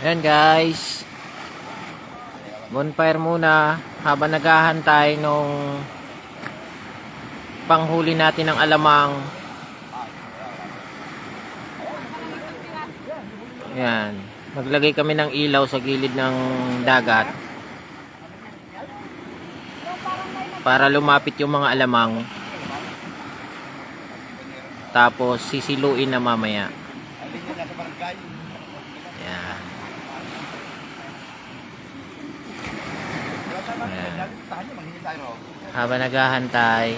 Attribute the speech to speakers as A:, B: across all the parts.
A: Ayan guys, bonfire muna habang naghahantay nung panghuli natin ng alamang. Ayan, maglagay kami ng ilaw sa gilid ng dagat para lumapit yung mga alamang, tapos sisiluin na mamaya. Ayan. Ayan. Habang naghahantay.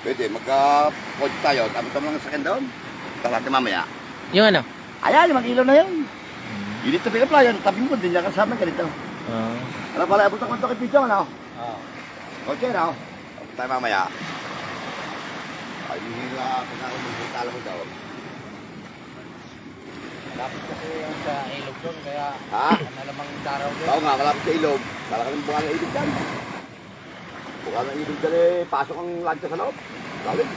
B: Pwede, magka-pod tayo. Tama-tama lang sa akin doon. Talati mamaya.
A: Yung ano?
B: Ayan, 5 kilo na yun. Yung dito pinapla yun. Tabi mo, din niya kasama ka dito. Ano pala, abot ako ito kay Pichong, ano? Okay, no? Abot tayo mamaya. Ay, hihila. Pinaka mo mo daw.
A: Malapit kasi yung sa ilog doon, kaya
B: Ha?
A: nalamang daraw doon.
B: Oo nga, malapit sa ilog. Kala ka ng bunga ng ilog dyan. Bunga ng ilog dyan eh, pasok ang lancha sa loob. Galing.